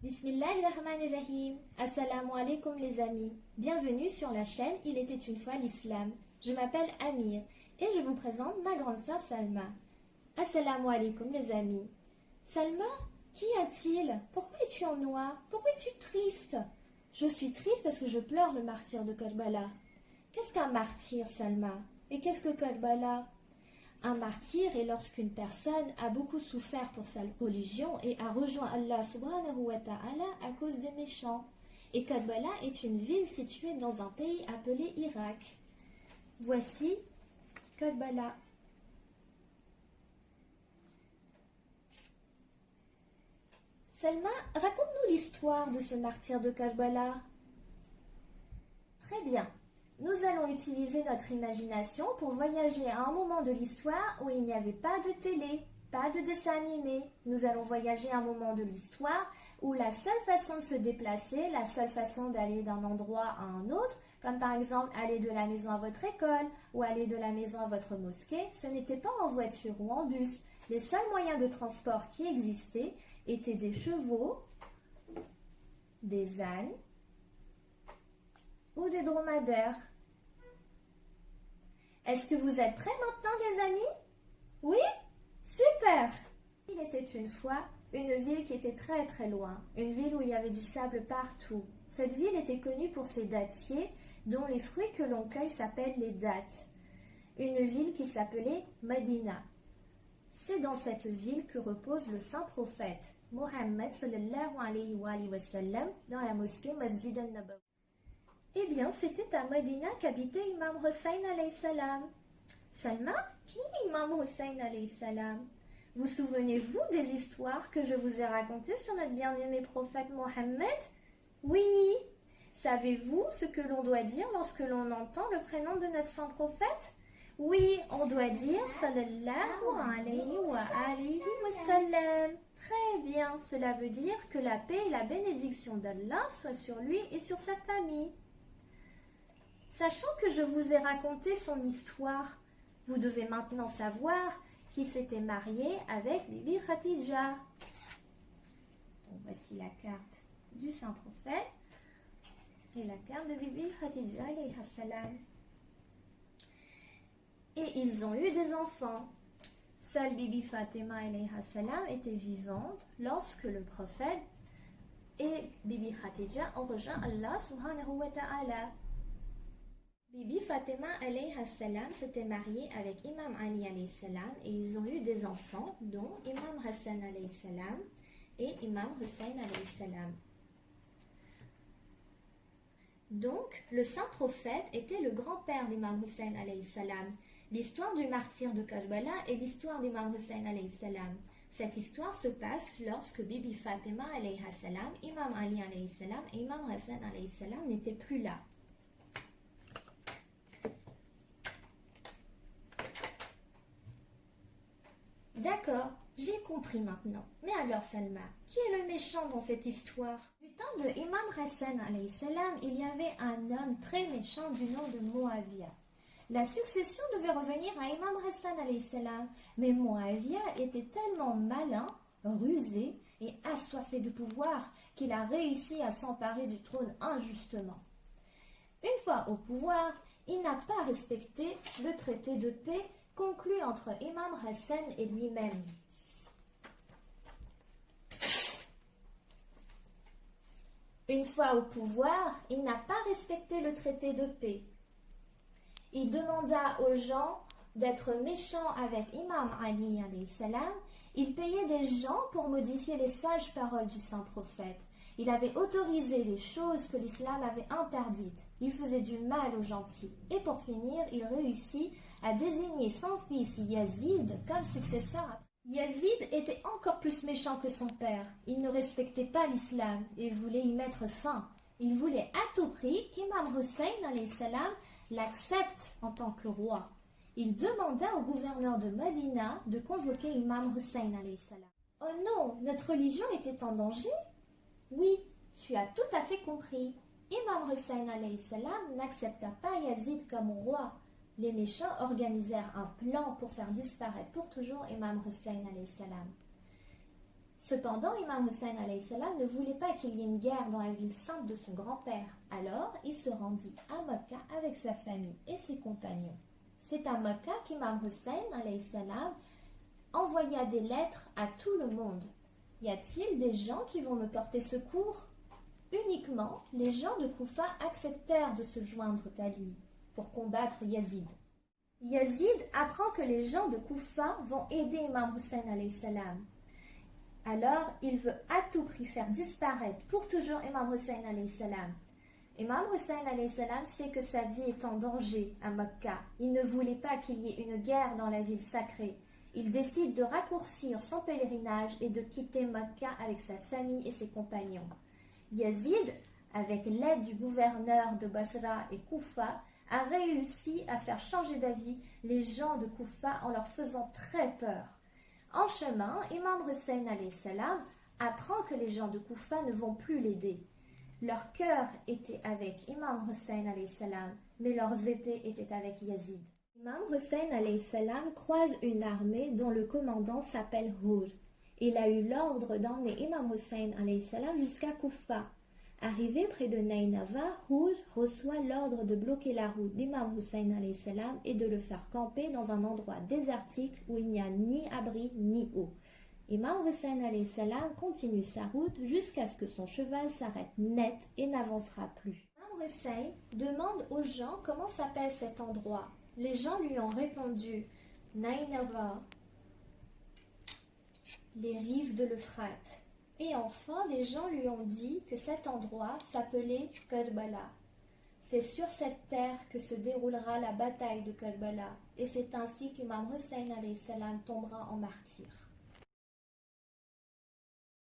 Bismillahirrahmanirrahim. Assalamu alaikum les amis. Bienvenue sur la chaîne Il était une fois l'islam. Je m'appelle Amir et je vous présente ma grande sœur Salma. Assalamu alaikum les amis. Salma, qu'y a-t-il? Pourquoi es-tu en noir? Pourquoi es-tu triste? Je suis triste parce que je pleure le martyr de Karbala. Qu'est-ce qu'un martyr, Salma? Et qu'est-ce que Karbala? Un martyr est lorsqu'une personne a beaucoup souffert pour sa religion et a rejoint Allah subhanahu wa ta'ala à cause des méchants. Et Karbala est une ville située dans un pays appelé Irak. Voici Karbala. Salma, raconte-nous l'histoire de ce martyr de Karbala. Très bien. Nous allons utiliser notre imagination pour voyager à un moment de l'histoire où il n'y avait pas de télé, pas de dessin animé. Nous allons voyager à un moment de l'histoire où la seule façon de se déplacer, la seule façon d'aller d'un endroit à un autre, comme par exemple aller de la maison à votre école ou aller de la maison à votre mosquée, ce n'était pas en voiture ou en bus. Les seuls moyens de transport qui existaient étaient des chevaux, des ânes ou des dromadaires. Est-ce que vous êtes prêts maintenant, les amis? Oui? Super! Il était une fois une ville qui était très très loin, une ville où il y avait du sable partout. Cette ville était connue pour ses dattiers, dont les fruits que l'on cueille s'appellent les dattes. Une ville qui s'appelait Medina. C'est dans cette ville que repose le saint prophète Mohammed sallallahu alayhi wa sallam dans la mosquée Masjid al-Nabawi. Eh bien, c'était à Medina qu'habitait Imam Hussein alayhi salam. Salma, qui est Imam Hussein alayhi salam? Vous souvenez-vous des histoires que je vous ai racontées sur notre bien-aimé prophète Mohammed? Oui. Savez-vous ce que l'on doit dire lorsque l'on entend le prénom de notre saint prophète? Oui, on doit dire sallallahu alayhi wa sallam. Très bien, cela veut dire que la paix et la bénédiction d'Allah soient sur lui et sur sa famille. Sachant que je vous ai raconté son histoire, vous devez maintenant savoir qu'il s'était marié avec Bibi Khadija. Donc voici la carte du saint prophète et la carte de Bibi Khadija alayha salam. Et ils ont eu des enfants. Seule Bibi Fatima alayha salam était vivante lorsque le prophète et Bibi Khadija ont rejoint Allah subhanahu wa ta'ala. Bibi Fatima alayha salam s'était mariée avec Imam Ali alayhi salam et ils ont eu des enfants dont Imam Hassan alayhi salam et Imam Hussein alayhi salam. Donc, le saint prophète était le grand-père d'Imam Hussein alayhi salam. L'histoire du martyr de Karbala est l'histoire d'Imam Hussein alayhi salam. Cette histoire se passe lorsque Bibi Fatima alayha salam, Imam Ali alayhi salam et Imam Hassan alayhi salam n'étaient plus là. D'accord, j'ai compris maintenant. Mais alors Salma, qui est le méchant dans cette histoire? Du temps de Imam Hassan alayhi salam, il y avait un homme très méchant du nom de Muawiyah. La succession devait revenir à Imam Hassan alayhi salam, mais Muawiyah était tellement malin, rusé et assoiffé de pouvoir qu'il a réussi à s'emparer du trône injustement. Une fois au pouvoir, il n'a pas respecté le traité de paix conclu entre Imam Hassan et lui-même. Une fois au pouvoir, il n'a pas respecté le traité de paix. Il demanda aux gens d'être méchants avec Imam Ali alayhi salam. Il payait des gens pour modifier les sages paroles du saint prophète. Il avait autorisé les choses que l'islam avait interdites. Il faisait du mal aux gentils. Et pour finir, il réussit à désigner son fils Yazid comme successeur. Yazid était encore plus méchant que son père. Il ne respectait pas l'islam et voulait y mettre fin. Il voulait à tout prix qu'Imam Hussein alayhi salam l'accepte en tant que roi. Il demanda au gouverneur de Medina de convoquer Imam Hussein alayhi salam. Oh non, notre religion était en danger? Oui, tu as tout à fait compris. Imam Hussein alayhi salam n'accepta pas Yazid comme roi. Les méchants organisèrent un plan pour faire disparaître pour toujours Imam Hussein alayhi salam. Cependant, Imam Hussein alayhi salam ne voulait pas qu'il y ait une guerre dans la ville sainte de son grand-père. Alors, il se rendit à Mecca avec sa famille et ses compagnons. C'est à Mecca qu'Imam Hussein alayhi salam envoya des lettres à tout le monde. Y a-t-il des gens qui vont me porter secours? Uniquement les gens de Koufa acceptèrent de se joindre à lui pour combattre Yazid. Yazid apprend que les gens de Koufa vont aider Imam Hussein alayhi salam. Alors, il veut à tout prix faire disparaître pour toujours Imam Hussein alayhi salam. Imam Hussein alayhi salam sait que sa vie est en danger à Mecca. Il ne voulait pas qu'il y ait une guerre dans la ville sacrée. Il décide de raccourcir son pèlerinage et de quitter Mecca avec sa famille et ses compagnons. Yazid, avec l'aide du gouverneur de Basra et Koufa, a réussi à faire changer d'avis les gens de Koufa en leur faisant très peur. En chemin, Imam Hussein alayhi salam apprend que les gens de Koufa ne vont plus l'aider. Leur cœur était avec Imam Hussein alayhi salam, mais leurs épées étaient avec Yazid. Imam Hussein alayhi salam croise une armée dont le commandant s'appelle Hur. Il a eu l'ordre d'emmener Imam Hussein alayhi salam jusqu'à Koufa. Arrivé près de Nainava, Hur reçoit l'ordre de bloquer la route d'Imam Hussein alayhi salam et de le faire camper dans un endroit désertique où il n'y a ni abri ni eau. Imam Hussein alayhi salam continue sa route jusqu'à ce que son cheval s'arrête net et n'avancera plus. Imam Hussein demande aux gens comment s'appelle cet endroit. Les gens lui ont répondu Nainava, les rives de l'Euphrate. Et enfin, les gens lui ont dit que cet endroit s'appelait Karbala. C'est sur cette terre que se déroulera la bataille de Karbala, et c'est ainsi qu'Imam Hussein alayhi salam tombera en martyr.